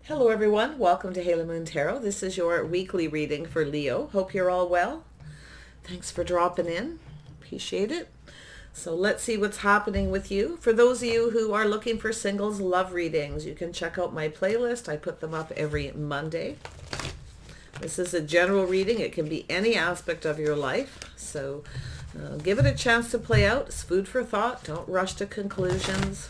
Hello everyone, welcome to Halo Moon Tarot. This is your weekly reading for Leo. Hope you're all well. Thanks for dropping in. Appreciate it. So let's see what's happening with you. For those of you who are looking for singles love readings, you can check out my playlist. I put them up every Monday. This is a general reading. It can be any aspect of your life. So give it a chance to play out. It's food for thought. Don't rush to conclusions.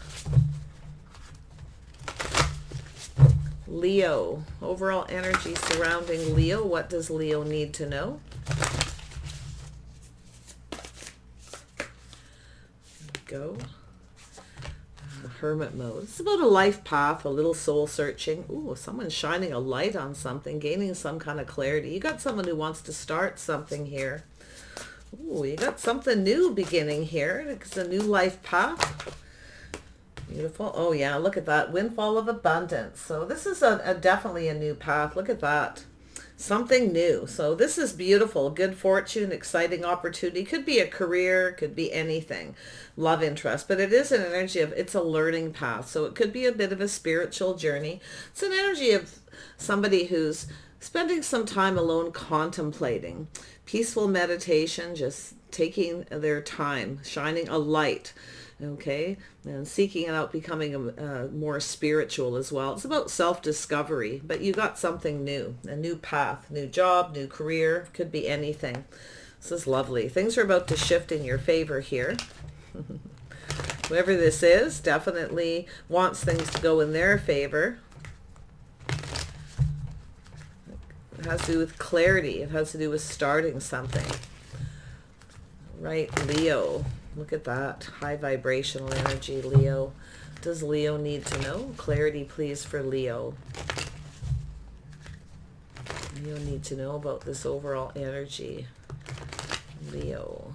Leo, overall energy surrounding Leo. What does Leo need to know? Go. Hermit mode. It's about a life path, a little soul searching. Ooh, someone's shining a light on something, gaining some kind of clarity. You got someone who wants to start something here. Ooh, you got something new beginning here. It's a new life path. Beautiful. Oh yeah, look at that. Windfall of abundance. So this is definitely a new path. Look at that. Something new. So this is beautiful. Good fortune, exciting opportunity. Could be a career, could be anything. Love interest. But it is an energy of, it's a learning path. So it could be a bit of a spiritual journey. It's an energy of somebody who's spending some time alone contemplating. Peaceful meditation, just taking their time, shining a light. Okay, and seeking it out, becoming more spiritual as well. It's about self-discovery, but you got something new, a new path, new job, new career, could be anything. This is lovely. Things are about to shift in your favor here. Whoever this is definitely wants things to go in their favor. It has to do with clarity. It has to do with starting something. Right, Leo. Look at that. High vibrational energy, Leo. Does Leo need to know? Clarity, please, for Leo. Leo need to know about this overall energy. Leo.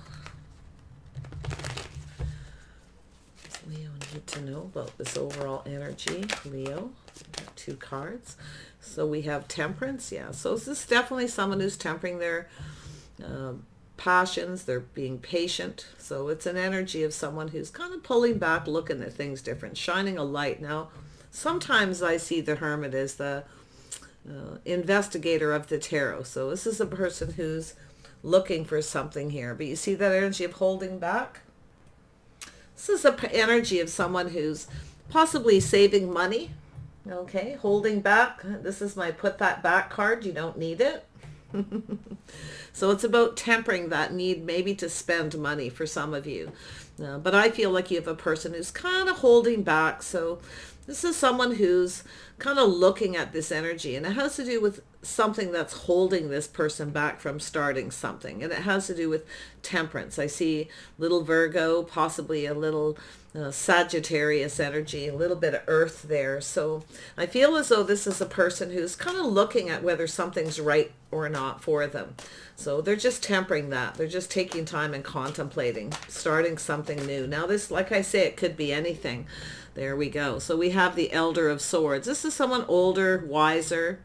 Does Leo need to know about this overall energy? Leo. We got two cards. So we have Temperance. Yeah. So is this definitely someone who's tempering their passions? They're being patient. So it's an energy of someone who's kind of pulling back, looking at things different, shining a light. Now, sometimes I see the Hermit as the investigator of the tarot. So this is a person who's looking for something here. But you see that energy of holding back? This is an energy of someone who's possibly saving money. Okay, holding back. This is my put that back card. You don't need it. So it's about tempering that need maybe to spend money for some of you. But I feel like you have a person who's kind of holding back. So this is someone who's kind of looking at this energy, and it has to do with something that's holding this person back from starting something. And it has to do with temperance. I see little Virgo, possibly a little Sagittarius energy, a little bit of earth there. So I feel as though this is a person who's kind of looking at whether something's right or not for them. So they're just tempering that. They're just taking time and contemplating, starting something new. Now this, like I say, it could be anything. There we go. So we have the Elder of Swords. This is someone older, wiser.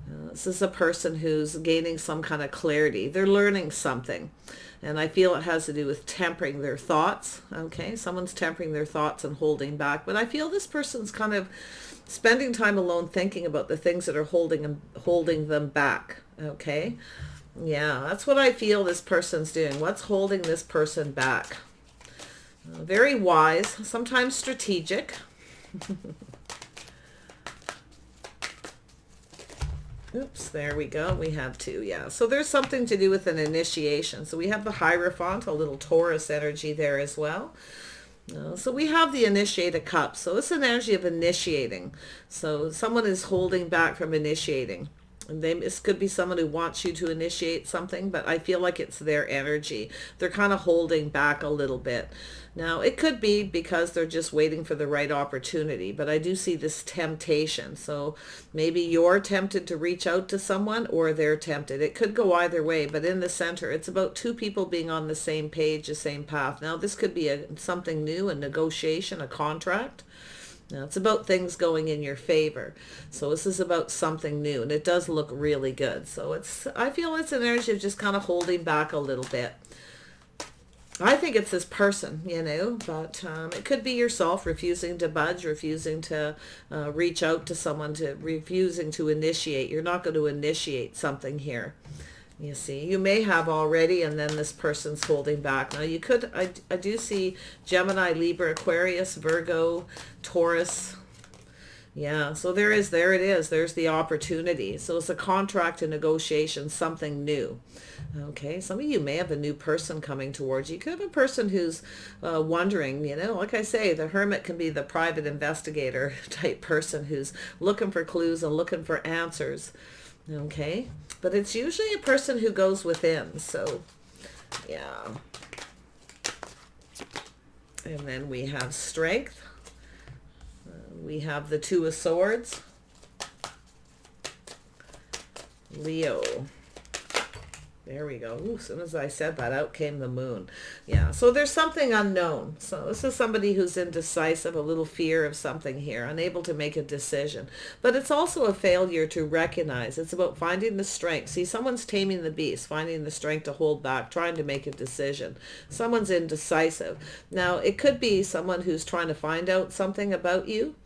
This is a person who's gaining some kind of clarity. They're learning something. And I feel it has to do with tempering their thoughts. Okay, someone's tempering their thoughts and holding back. But I feel this person's kind of spending time alone thinking about the things that are holding them back. Okay, yeah, that's what I feel this person's doing. What's holding this person back? Very wise, sometimes strategic. Oops, there we go. We have two, yeah. So there's something to do with an initiation. So we have the Hierophant, a little Taurus energy there as well. So we have the Initiate a Cup. So it's an energy of initiating. So someone is holding back from initiating. And this could be someone who wants you to initiate something, but I feel like it's their energy. They're kind of holding back a little bit. Now, it could be because they're just waiting for the right opportunity, but I do see this temptation. So maybe you're tempted to reach out to someone or they're tempted. It could go either way, but in the center, it's about two people being on the same page, the same path. Now, this could be something new, a negotiation, a contract. Now, it's about things going in your favor. So this is about something new, and it does look really good. So I feel it's an energy of just kind of holding back a little bit. I think it's this person, but it could be yourself refusing to budge, refusing to reach out to someone, to refusing to initiate. You're not going to initiate something here. You see, you may have already, and then this person's holding back. Now you could, I do see Gemini, Libra, Aquarius, Virgo, Taurus. Yeah, so there it is. There's the opportunity. So it's a contract, a negotiation, something new. Okay, some of you may have a new person coming towards you. You could have a person who's wondering, like I say, the hermit can be the private investigator type person who's looking for clues and looking for answers. Okay, but it's usually a person who goes within. So, yeah. And then we have strength. We have the Two of Swords. Leo. There we go. Ooh, as soon as I said that, out came the moon. Yeah, so there's something unknown. So this is somebody who's indecisive, a little fear of something here, unable to make a decision. But it's also a failure to recognize. It's about finding the strength. See, someone's taming the beast, finding the strength to hold back, trying to make a decision. Someone's indecisive. Now, it could be someone who's trying to find out something about you.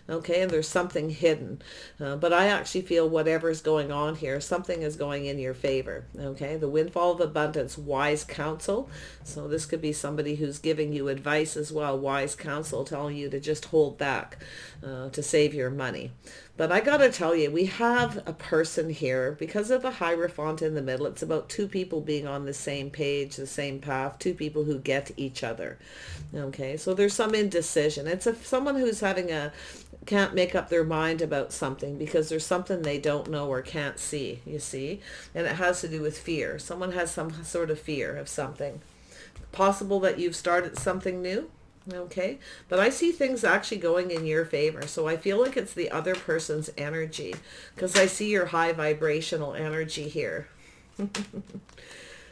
Okay, and there's something hidden. But I actually feel whatever's going on here, something is going in your favor. Okay, the windfall of abundance, wise counsel. So this could be somebody who's giving you advice as well, wise counsel, telling you to just hold back to save your money. But I got to tell you, we have a person here, because of the Hierophant in the middle, it's about two people being on the same page, the same path, two people who get each other. Okay, so there's some indecision. It's someone who's can't make up their mind about something because there's something they don't know or can't see, you see? And it has to do with fear. Someone has some sort of fear of something. Possible that you've started something new. Okay, but I see things actually going in your favor. So I feel like it's the other person's energy, because I see your high vibrational energy here.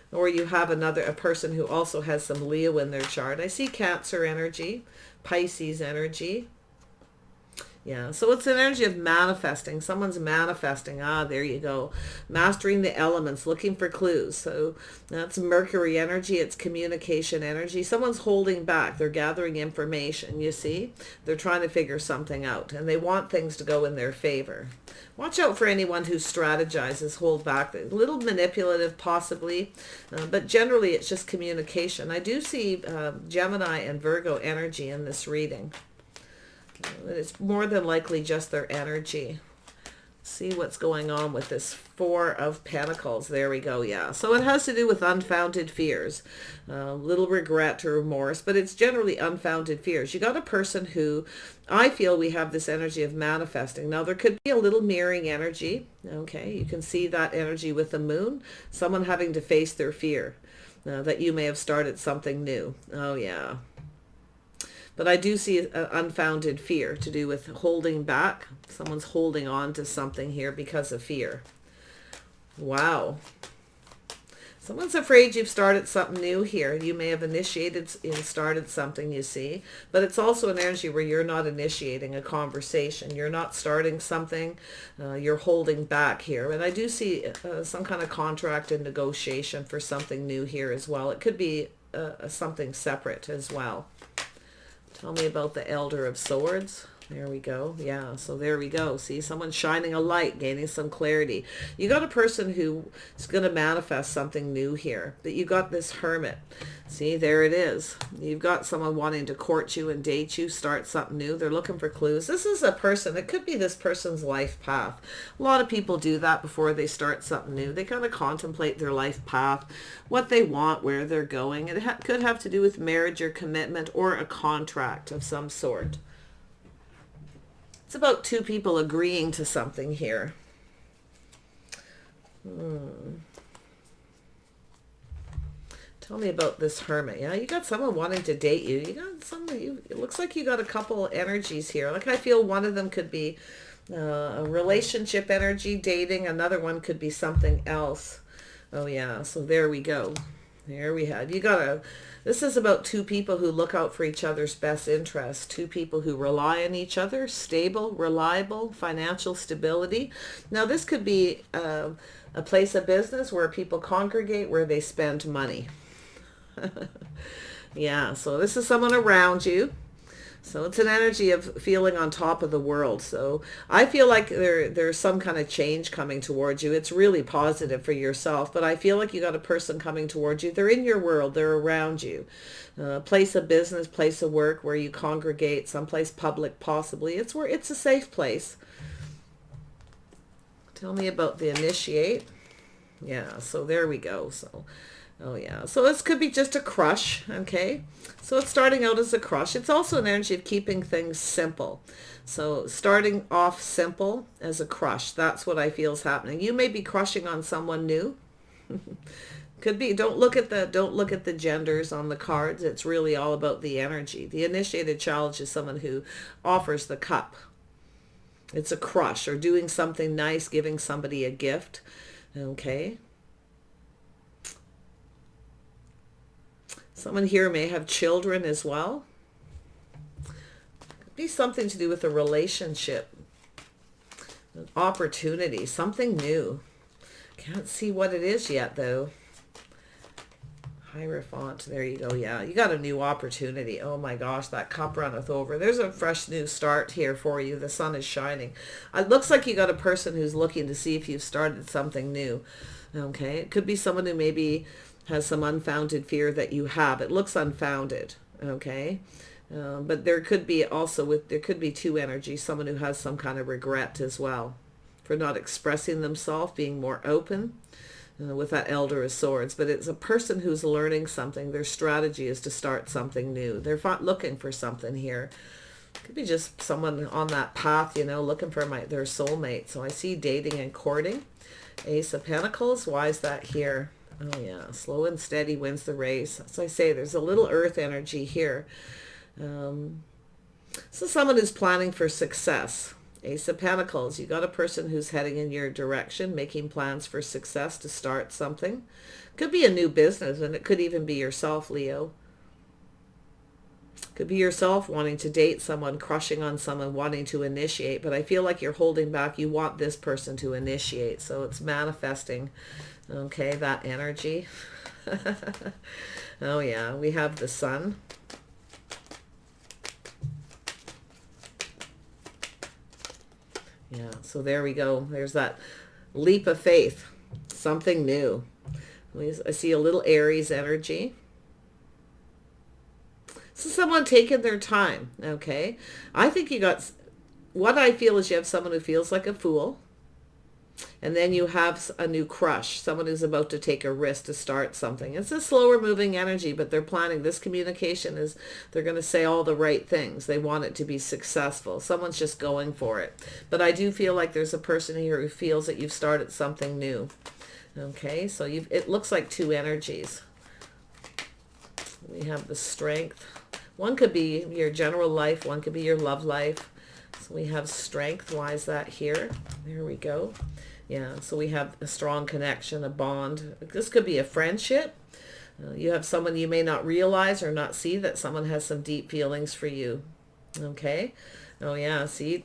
Or you have a person who also has some Leo in their chart. I see Cancer energy, Pisces energy. Yeah, so it's an energy of manifesting. Someone's manifesting. Ah, there you go. Mastering the elements, looking for clues. So that's Mercury energy. It's communication energy. Someone's holding back. They're gathering information, you see? They're trying to figure something out, and they want things to go in their favor. Watch out for anyone who strategizes, hold back. A little manipulative, possibly, but generally it's just communication. I do see Gemini and Virgo energy in this reading. It's more than likely just their energy. See what's going on with this Four of Pentacles. There we go. Yeah. So it has to do with unfounded fears, little regret or remorse, but it's generally unfounded fears. You got a person who I feel we have this energy of manifesting. Now there could be a little mirroring energy. Okay. You can see that energy with the moon, someone having to face their fear that you may have started something new. Oh yeah. But I do see an unfounded fear to do with holding back. Someone's holding on to something here because of fear. Wow. Someone's afraid you've started something new here. You may have initiated and started something, you see. But it's also an energy where you're not initiating a conversation. You're not starting something. You're holding back here. And I do see some kind of contract and negotiation for something new here as well. It could be something separate as well. Tell me about the Elder of Swords. There we go. Yeah, so there we go. See, someone shining a light, gaining some clarity. You got a person who is going to manifest something new here. But you got this Hermit. See, there it is. You've got someone wanting to court you and date you, start something new. They're looking for clues. This is a person. It could be this person's life path. A lot of people do that before they start something new. They kind of contemplate their life path, what they want, where they're going. It could have to do with marriage or commitment or a contract of some sort. It's about two people agreeing to something here. Tell me about this Hermit. Yeah, you got someone wanting to date you. You got someone. It looks like you got a couple energies here. Like I feel one of them could be a relationship energy, dating. Another one could be something else. Oh yeah. So there we go. There we have. This is about two people who look out for each other's best interests. Two people who rely on each other, stable, reliable, financial stability. Now this could be a place of business where people congregate, where they spend money. Yeah, so this is someone around you. So it's an energy of feeling on top of the world. So I feel like there's some kind of change coming towards you. It's really positive for yourself, but I feel like you got a person coming towards you. They're in your world. They're around you. Place of business, place of work where you congregate, someplace public possibly. It's a safe place. Tell me about the initiate. Yeah, so there we go. So, oh yeah. So this could be just a crush, okay? So it's starting out as a crush. It's also an energy of keeping things simple. So starting off simple as a crush. That's what I feel is happening. You may be crushing on someone new. Could be. Don't look at the genders on the cards. It's really all about the energy. The initiated challenge is someone who offers the cup. It's a crush or doing something nice, giving somebody a gift. Okay. Someone here may have children as well. Could be something to do with a relationship, an opportunity, something new. Can't see what it is yet though. Hierophant, there you go. Yeah, you got a new opportunity. Oh my gosh, that cup runneth over. There's a fresh new start here for you. The sun is shining. It looks like you got a person who's looking to see if you've started something new. Okay, it could be someone who maybe has some unfounded fear that you have. It looks unfounded. Okay, but there could be also there could be two energies. Someone who has some kind of regret as well for not expressing themselves, being more open. With that Elder of Swords, but it's a person who's learning something. Their strategy is to start something new. They're looking for something here. Could be just someone on that path, you know, looking for their soulmate. So I see dating and courting. Ace of Pentacles. Why is that here? Oh yeah, slow and steady wins the race. As I say, there's a little earth energy here. So someone who's planning for success. Ace of Pentacles, you got a person who's heading in your direction, making plans for success to start something. Could be a new business, and it could even be yourself, Leo. Could be yourself wanting to date someone, crushing on someone, wanting to initiate, but I feel like you're holding back. You want this person to initiate, so it's manifesting, okay, that energy. Oh yeah, we have the Sun. Yeah, so there we go. There's that leap of faith, something new. I see a little Aries energy. So someone taking their time, okay? I think you got, what I feel is you have someone who feels like a fool. And then you have a new crush, someone who's about to take a risk to start something. It's a slower moving energy, but they're planning. This communication is, they're going to say all the right things. They want it to be successful. Someone's just going for it. But I do feel like there's a person here who feels that you've started something new. Okay, so it looks like two energies. We have the Strength. One could be your general life. One could be your love life. So we have Strength. Why is that here? There we go. Yeah, so we have a strong connection, a bond. This could be a friendship. You have someone you may not realize or not see that someone has some deep feelings for you. Okay. Oh yeah, see,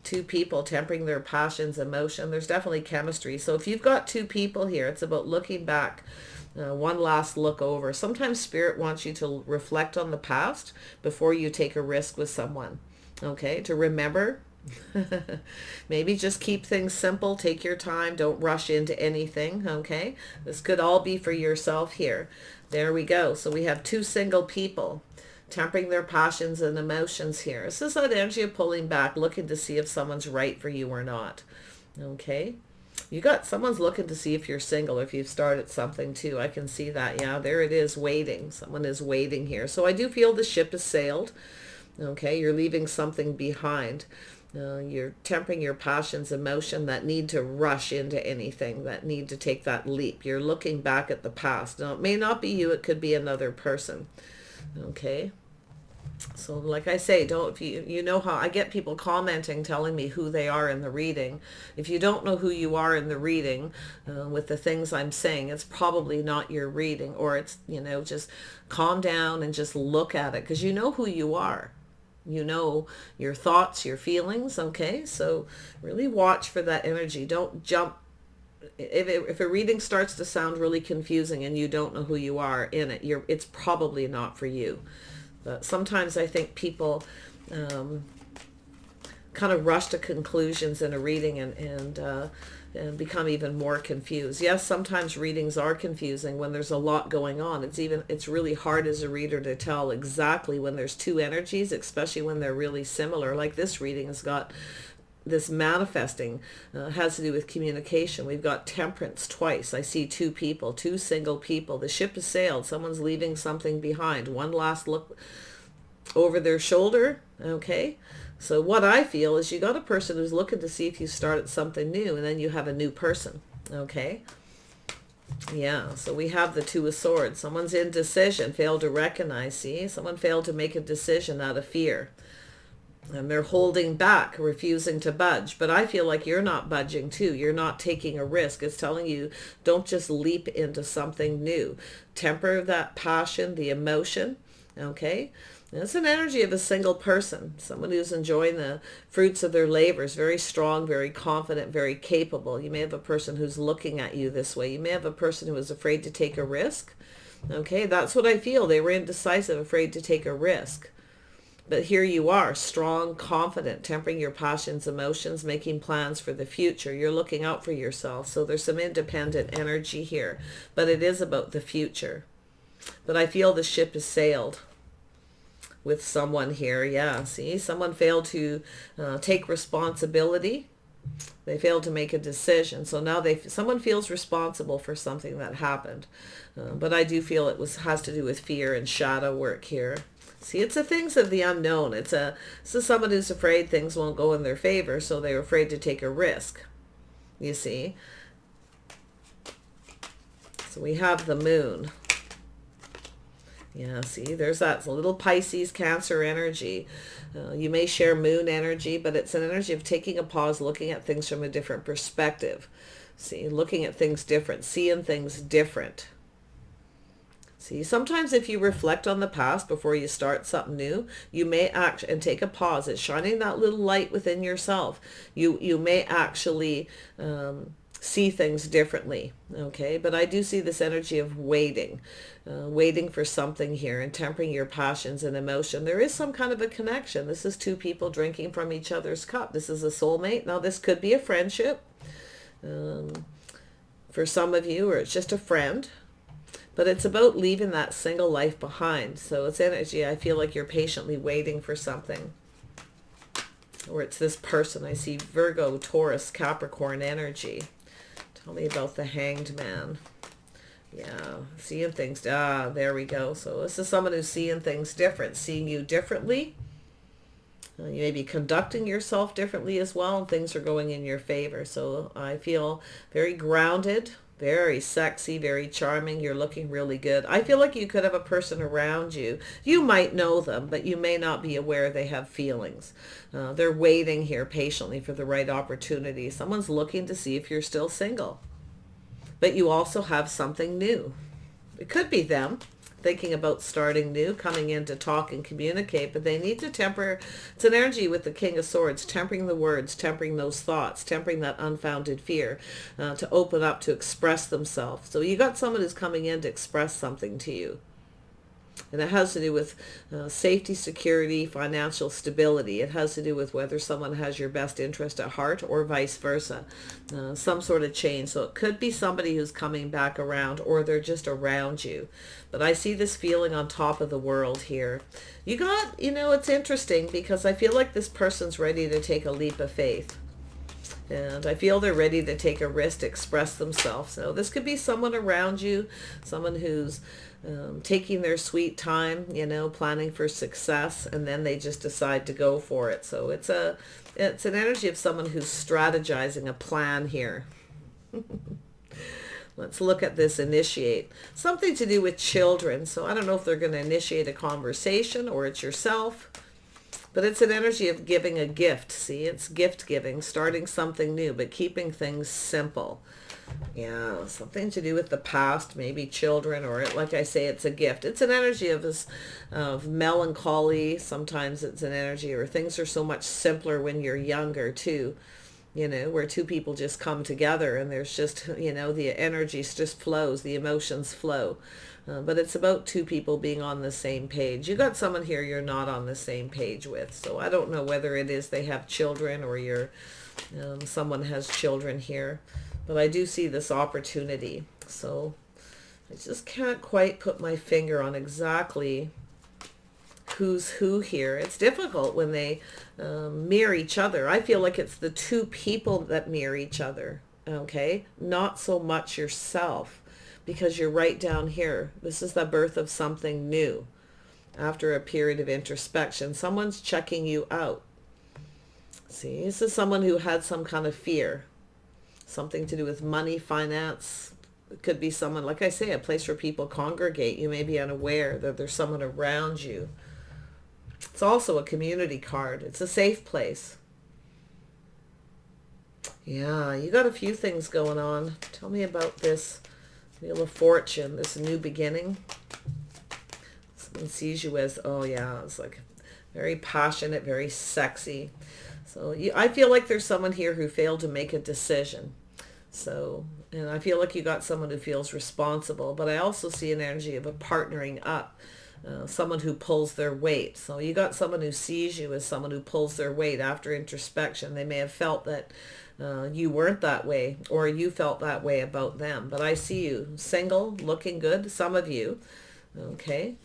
two people tempering their passions, emotion. There's definitely chemistry. So if you've got two people here, it's about looking back. One last look over. Sometimes Spirit wants you to reflect on the past before you take a risk with someone. Okay, to remember. Maybe just keep things simple. Take your time. Don't rush into anything. Okay, this could all be for yourself here. There we go. So we have two single people tempering their passions and emotions here. This is that energy of pulling back, looking to see if someone's right for you or not. Okay, you got someone's looking to see if you're single, if you've started something too. I can see that. Yeah, there it is, waiting. Someone is waiting here. So I do feel the ship has sailed. Okay, you're leaving something behind. You're tempering your passions, emotion that need to rush into anything, that need to take that leap. You're looking back at the past. Now, it may not be you. It could be another person. Okay. So like I say, if you know how I get people commenting, telling me who they are in the reading. If you don't know who you are in the reading with the things I'm saying, it's probably not your reading, or it's, just calm down and just look at it, because you know who you are. You know your thoughts, your feelings, okay? So really watch for that energy. Don't jump if a reading starts to sound really confusing and you don't know who you are in it, it's probably not for you. But sometimes I think people kind of rush to conclusions in a reading and become even more confused. Yes, sometimes readings are confusing when there's a lot going on. It's really hard as a reader to tell exactly when there's two energies, especially when they're really similar. Like this reading has got this manifesting, has to do with communication. We've got temperance twice. I see two people, two single people. The ship has sailed. Someone's leaving something behind. One last look over their shoulder. Okay. So what I feel is you got a person who's looking to see if you started something new, and then you have a new person. Okay. Yeah. So we have the Two of Swords. Someone's indecision, failed to recognize. See, someone failed to make a decision out of fear. And they're holding back, refusing to budge. But I feel like you're not budging too. You're not taking a risk. It's telling you, don't just leap into something new. Temper that passion, the emotion. Okay. And it's an energy of a single person. Someone who's enjoying the fruits of their labors. Very strong, very confident, very capable. You may have a person who's looking at you this way. You may have a person who is afraid to take a risk. Okay. That's what I feel. They were indecisive, afraid to take a risk. But here you are, strong, confident, tempering your passions, emotions, making plans for the future. You're looking out for yourself. So there's some independent energy here. But it is about the future. But I feel the ship has sailed with someone here. Yeah, see, someone failed to take responsibility. They failed to make a decision. So now someone feels responsible for something that happened. But I do feel has to do with fear and shadow work here. See, it's the things of the unknown. It's someone who's afraid things won't go in their favor, so they're afraid to take a risk, you see. So we have the moon. Yeah, see, there's that little Pisces, Cancer energy. You may share moon energy, but it's an energy of taking a pause, looking at things from a different perspective. See, looking at things different, seeing things different. See, sometimes if you reflect on the past before you start something new, you may act and take a pause. It's shining that little light within yourself. You may actually see things differently. Okay, but I do see this energy of waiting for something here and tempering your passions and emotion. There is some kind of a connection. This is two people drinking from each other's cup. This is a soulmate. Now this could be a friendship for some of you, or it's just a friend. But it's about leaving that single life behind. So it's energy. I feel like you're patiently waiting for something. Or it's this person. I see Virgo, Taurus, Capricorn energy. Tell me about the Hanged Man. Yeah, seeing things. There we go. So this is someone who's seeing things different, seeing you differently. You may be conducting yourself differently as well, and things are going in your favor. So I feel very grounded. Very sexy, very charming. You're looking really good. I feel like you could have a person around you. You might know them, but you may not be aware they have feelings. They're waiting here patiently for the right opportunity. Someone's looking to see if you're still single. But you also have something new. It could be them thinking about starting new, coming in to talk and communicate, but they need to temper. It's an energy with the King of Swords, tempering the words, tempering those thoughts, tempering that unfounded fear, to open up, to express themselves. So you got someone who's coming in to express something to you. And it has to do with safety, security, financial stability. It has to do with whether someone has your best interest at heart or vice versa. Some sort of change. So it could be somebody who's coming back around, or they're just around you. But I see this feeling on top of the world here. You got, it's interesting because I feel like this person's ready to take a leap of faith. And I feel they're ready to take a risk to express themselves. So this could be someone around you, someone who's taking their sweet time, planning for success, and then they just decide to go for it. So it's an energy of someone who's strategizing a plan here. Let's look at this initiate. Something to do with children. So I don't know if they're going to initiate a conversation or it's yourself. But it's an energy of giving a gift. See, it's gift giving, starting something new, but keeping things simple. Yeah, something to do with the past, maybe children, or like I say, it's a gift. It's an energy of melancholy. Sometimes it's an energy, or things are so much simpler when you're younger too. you know, where two people just come together and there's just, you know, the energy just flows, the emotions flow. But it's about two people being on the same page. You got someone here you're not on the same page with. So I don't know whether it is they have children or you're, someone has children here. But I do see this opportunity. So I just can't quite put my finger on exactly who's who here. It's difficult when they mirror each other. I feel like it's the two people that mirror each other, okay? Not so much yourself, because you're right down here. This is the birth of something new. After a period of introspection, someone's checking you out. See, this is someone who had some kind of fear, something to do with money, finance. It could be someone, like I say, a place where people congregate. You may be unaware that there's someone around you. It's also a community card. It's a safe place. Yeah, you got a few things going on. Tell me about this Wheel of Fortune, this new beginning. Someone sees you as, oh yeah, it's like very passionate, very sexy. So I feel like there's someone here who failed to make a decision. So, and I feel like you got someone who feels responsible, but I also see an energy of a partnering up. Someone who pulls their weight. So you got someone who sees you as someone who pulls their weight after introspection. They may have felt that you weren't that way, or you felt that way about them. But I see you single, looking good, some of you. Okay.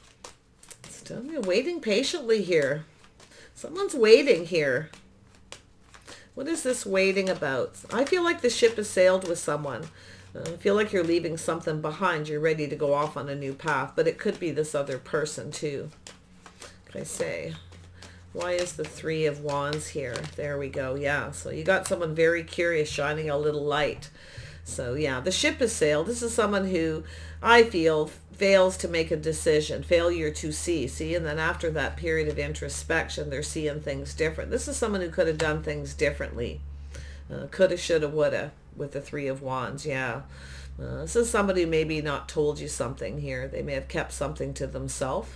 Still waiting patiently here. Someone's waiting here. What is this waiting about? I feel like the ship has sailed with someone. I feel like you're leaving something behind. You're ready to go off on a new path, but it could be this other person too. Like I say, why is the Three of Wands here? There we go. Yeah, so you got someone very curious, shining a little light. So yeah, the ship has sailed. This is someone who I feel fails to make a decision, failure to see, and then after that period of introspection, they're seeing things different. This is someone who could have done things differently. Coulda, shoulda, woulda with the Three of Wands, yeah. This is somebody who maybe not told you something here. They may have kept something to themselves,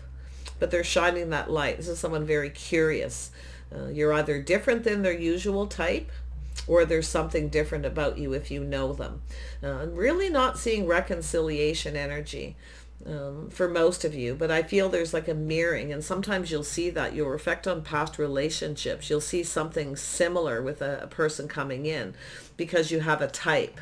but they're shining that light. This is someone very curious. You're either different than their usual type, or there's something different about you if you know them. I'm really not seeing reconciliation energy for most of you, but I feel there's like a mirroring, and sometimes you'll see that. You'll reflect on past relationships. You'll see something similar with a person coming in because you have a type.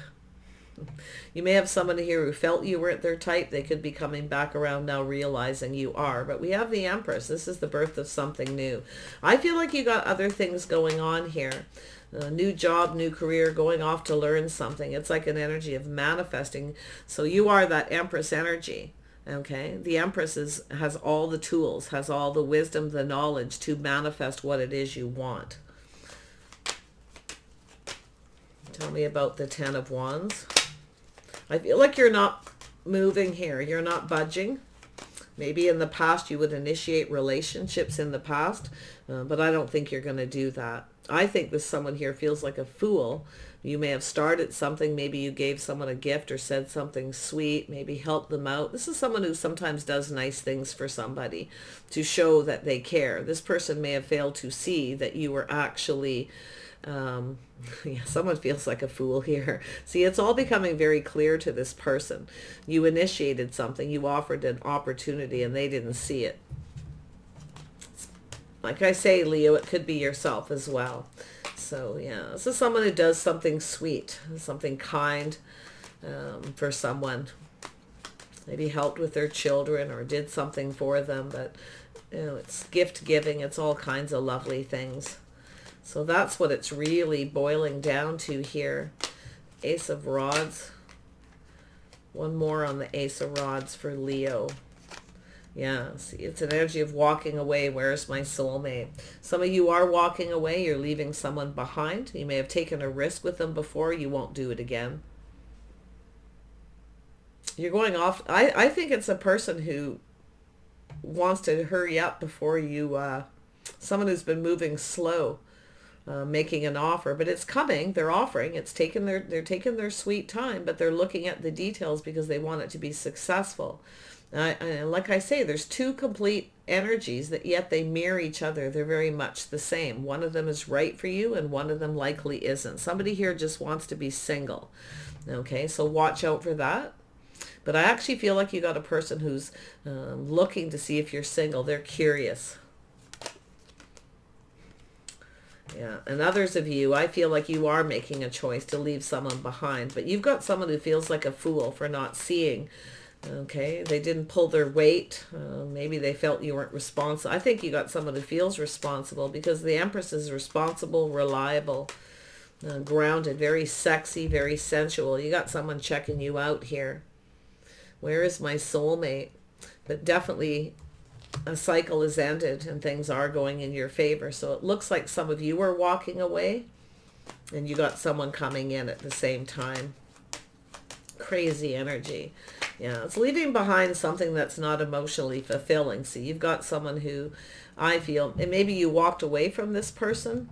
You may have someone here who felt you weren't their type. They could be coming back around now realizing you are. But we have the Empress. This is the birth of something new. I feel like you got other things going on here. A new job, new career, going off to learn something. It's like an energy of manifesting. So you are that Empress energy. Okay, the Empress has all the tools, has all the wisdom, the knowledge to manifest what it is you want. Tell me about the Ten of Wands. I feel like you're not moving here. You're not budging. Maybe in the past you would initiate relationships in the past, but I don't think you're going to do that. I think this someone here feels like a fool. You may have started something. Maybe you gave someone a gift or said something sweet, maybe helped them out. This is someone who sometimes does nice things for somebody to show that they care. This person may have failed to see that you were actually, yeah, someone feels like a fool here. See, it's all becoming very clear to this person. You initiated something, you offered an opportunity, and they didn't see it. Like I say, Leo, it could be yourself as well. So yeah, this is someone who does something sweet, something kind for someone. Maybe helped with their children or did something for them, but you know, it's gift giving. It's all kinds of lovely things. So that's what it's really boiling down to here. Ace of Rods. One more on the Ace of Rods for Leo. Yeah, see, it's an energy of walking away. Where's my soulmate? Some of you are walking away. You're leaving someone behind. You may have taken a risk with them before. You won't do it again. You're going off. I think it's a person who wants to hurry up before you, someone who's been moving slow, making an offer, but it's coming. They're offering. They're taking their sweet time, but they're looking at the details because they want it to be successful. Like I say, there's two complete energies that yet they mirror each other. They're very much the same. One of them is right for you and one of them likely isn't. Somebody here just wants to be single. Okay, so watch out for that. But I actually feel like you got a person who's looking to see if you're single. They're curious. Yeah, and others of you, I feel like you are making a choice to leave someone behind. But you've got someone who feels like a fool for not seeing. Okay, they didn't pull their weight. Maybe they felt you weren't responsible. I think you got someone who feels responsible because the Empress is responsible, reliable, grounded, very sexy, very sensual. You got someone checking you out here. Where is my soulmate? But definitely a cycle is ended and things are going in your favor. So it looks like some of you are walking away and you got someone coming in at the same time. Crazy energy. Yeah, it's leaving behind something that's not emotionally fulfilling. So you've got someone who I feel, and maybe you walked away from this person.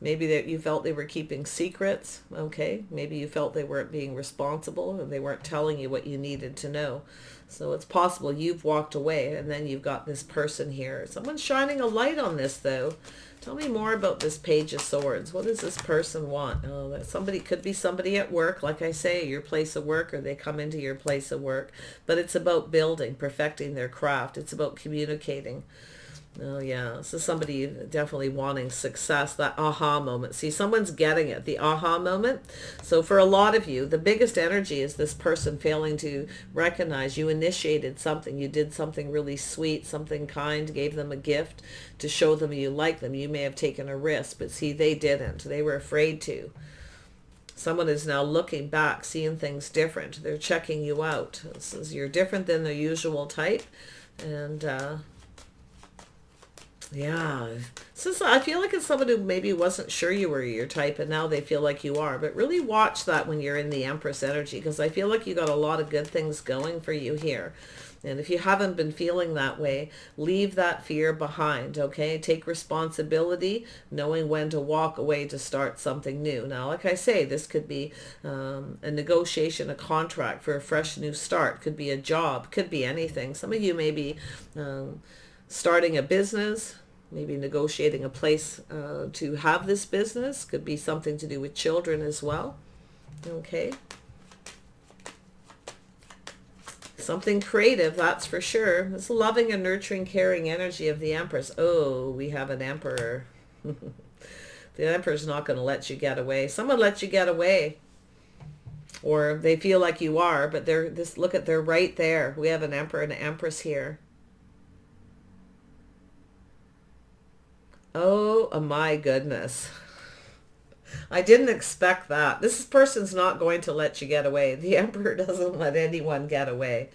Maybe that you felt they were keeping secrets. Okay, maybe you felt they weren't being responsible and they weren't telling you what you needed to know. So it's possible you've walked away and then you've got this person here. Someone's shining a light on this though. Tell me more about this Page of Swords. What does this person want? Oh, that somebody could be somebody at work, like I say, your place of work, or they come into your place of work. But it's about building, perfecting their craft. It's about communicating. Oh yeah, this is somebody definitely wanting success, that aha moment. See, someone's getting it, the aha moment. So for a lot of you, the biggest energy is this person failing to recognize you initiated something. You did something really sweet, something kind, gave them a gift to show them you like them. You may have taken a risk, but see, they didn't. They were afraid to. Someone is now looking back, seeing things different. They're checking you out. This is, you're different than the usual type. And yeah, so I feel like it's someone who maybe wasn't sure you were your type and now they feel like you are. But really watch that when you're in the Empress energy, because I feel like you got a lot of good things going for you here. And if you haven't been feeling that way, leave that fear behind, okay? Take responsibility, knowing when to walk away to start something new. Now, like I say, this could be a negotiation, a contract for a fresh new start. Could be a job, could be anything. Some of you may be starting a business, maybe negotiating a place to have this business. Could be something to do with children as well. Okay. Something creative, that's for sure. This loving and nurturing, caring energy of the Empress. Oh, we have an Emperor. The Emperor's not going to let you get away. Someone lets you get away. Or they feel like you are, but they're this. Look at, they're right there. We have an Emperor and an Empress here. Oh my goodness. I didn't expect that. This person's not going to let you get away. The Emperor doesn't let anyone get away.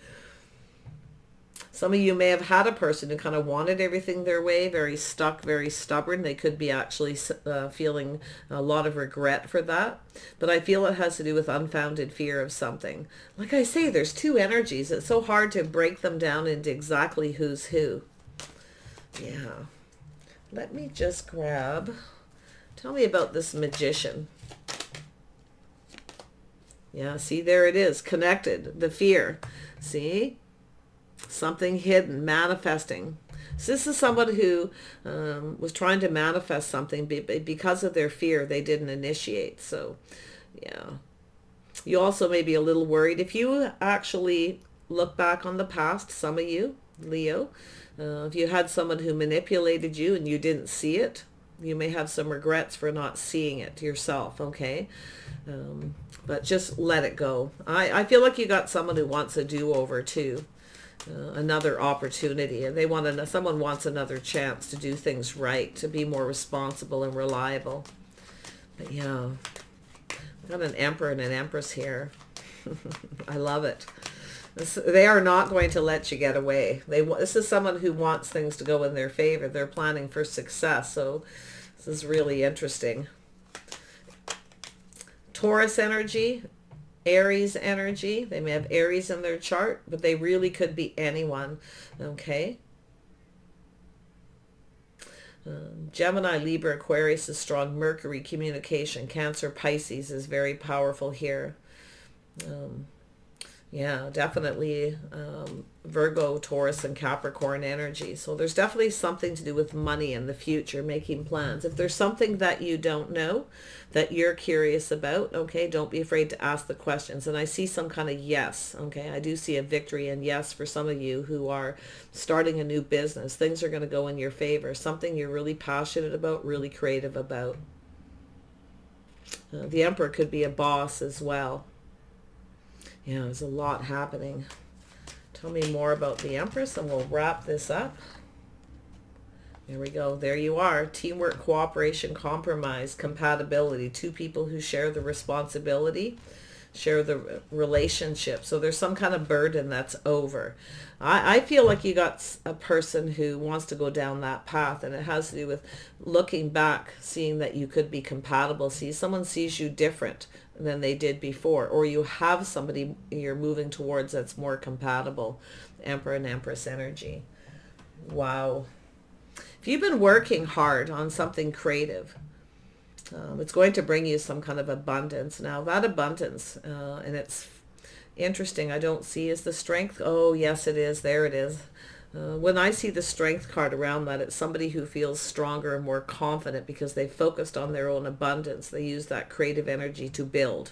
Some of you may have had a person who kind of wanted everything their way, very stuck, very stubborn. They could be actually feeling a lot of regret for that. But I feel it has to do with unfounded fear of something. Like I say, there's two energies. It's so hard to break them down into exactly who's who. Yeah. Let me just grab... Tell me about this Magician. Yeah, see, there it is, connected, the fear. See? Something hidden, manifesting. So this is someone who was trying to manifest something, because of their fear, they didn't initiate. So, yeah. You also may be a little worried. If you actually look back on the past, some of you, Leo, if you had someone who manipulated you and you didn't see it, you may have some regrets for not seeing it yourself, okay? But just let it go. I feel like you got someone who wants a do-over too, another opportunity, and someone wants another chance to do things right, to be more responsible and reliable. But yeah, I've got an Emperor and an Empress here. I love it. They are not going to let you get away. This is someone who wants things to go in their favor. They're planning for success. So this is really interesting. Taurus energy, Aries energy. They may have Aries in their chart, but they really could be anyone. Okay. Gemini, Libra, Aquarius is strong. Mercury, communication. Cancer, Pisces is very powerful here. Yeah, definitely Virgo, Taurus, and Capricorn energy. So there's definitely something to do with money in the future, making plans. If there's something that you don't know, that you're curious about, okay, don't be afraid to ask the questions. And I see some kind of yes, okay. I do see a victory and yes for some of you who are starting a new business. Things are going to go in your favor. Something you're really passionate about, really creative about. The Emperor could be a boss as well. Yeah, there's a lot happening. Tell me more about the Empress and we'll wrap this up. There we go. There you are. Teamwork, cooperation, compromise, compatibility. Two people who share the responsibility, share the relationship. So there's some kind of burden that's over. I feel like you got a person who wants to go down that path, and it has to do with looking back, seeing that you could be compatible. See, someone sees you different than they did before, or you have somebody you're moving towards that's more compatible. Emperor and Empress energy. Wow. If you've been working hard on something creative, it's going to bring you some kind of abundance. Now that abundance, and it's interesting, I don't see is the strength. Oh, yes, it is. There it is. When I see the strength card around that, it's somebody who feels stronger and more confident because they focused on their own abundance. They use that creative energy to build,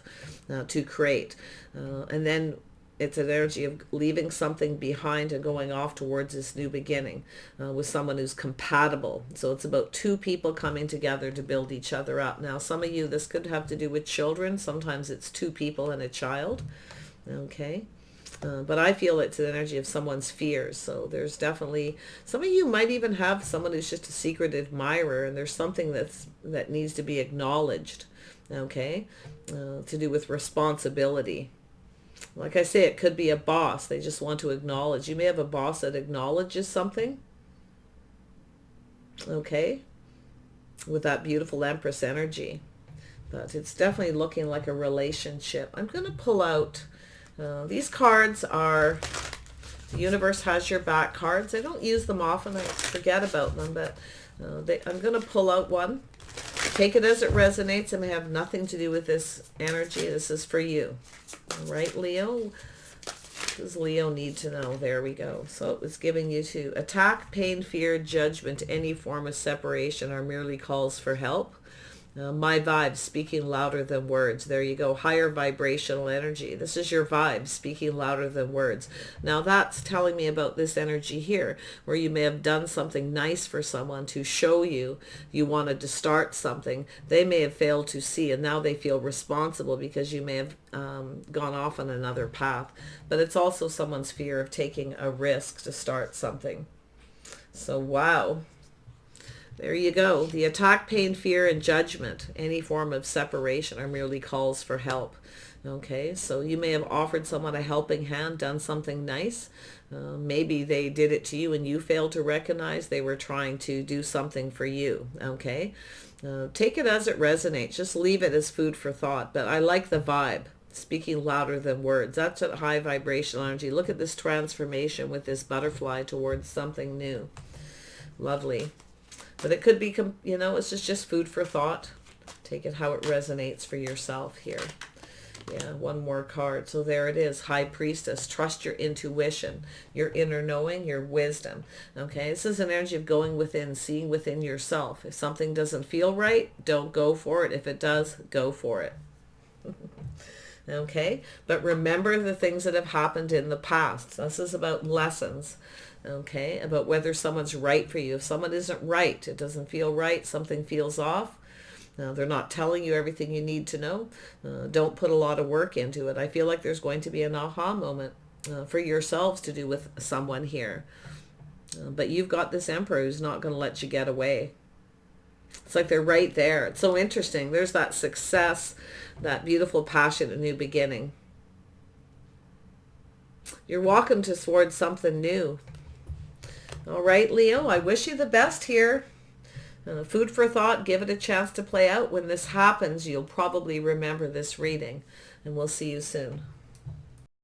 to create. And then it's an energy of leaving something behind and going off towards this new beginning with someone who's compatible. So it's about two people coming together to build each other up. Now, some of you, this could have to do with children. Sometimes it's two people and a child. Okay. But I feel it's an energy of someone's fears. So there's definitely, some of you might even have someone who's just a secret admirer, and there's something that needs to be acknowledged. Okay. To do with responsibility. Like I say, it could be a boss. They just want to acknowledge. You may have a boss that acknowledges something. Okay. With that beautiful Empress energy. But it's definitely looking like a relationship. I'm going to pull out, these cards are the Universe Has Your Back cards. I don't use them often. I forget about them, but I'm going to pull out one. Take it as it resonates. It may have nothing to do with this energy. This is for you. All right, Leo. What does Leo need to know? There we go. So it's giving you to attack, pain, fear, judgment, any form of separation or merely calls for help. My vibe, speaking louder than words. There you go. Higher vibrational energy. This is your vibe, speaking louder than words. Now that's telling me about this energy here, where you may have done something nice for someone to show you wanted to start something. They may have failed to see, and now they feel responsible because you may have gone off on another path. But it's also someone's fear of taking a risk to start something. So wow. There you go. The attack, pain, fear, and judgment, any form of separation or merely calls for help. Okay, so you may have offered someone a helping hand, done something nice. Maybe they did it to you and you failed to recognize they were trying to do something for you. Okay, take it as it resonates. Just leave it as food for thought. But I like the vibe. Speaking louder than words. That's a high vibrational energy. Look at this transformation with this butterfly towards something new. Lovely. But it could be, it's just food for thought. Take it how it resonates for yourself here. Yeah, one more card. So there it is, High Priestess. Trust your intuition, your inner knowing, your wisdom. Okay, this is an energy of going within, seeing within yourself. If something doesn't feel right, don't go for it. If it does, go for it. Okay, but remember the things that have happened in the past. This is about lessons. Okay, about whether someone's right for you. If someone isn't right, it doesn't feel right, something feels off. They're not telling you everything you need to know. Don't put a lot of work into it. I feel like there's going to be an aha moment for yourselves to do with someone here. But you've got this Emperor who's not going to let you get away. It's like they're right there. It's so interesting. There's that success, that beautiful passion, a new beginning. You're walking towards something new. All right, Leo, I wish you the best here. Food for thought. Give it a chance to play out. When this happens, you'll probably remember this reading. And we'll see you soon.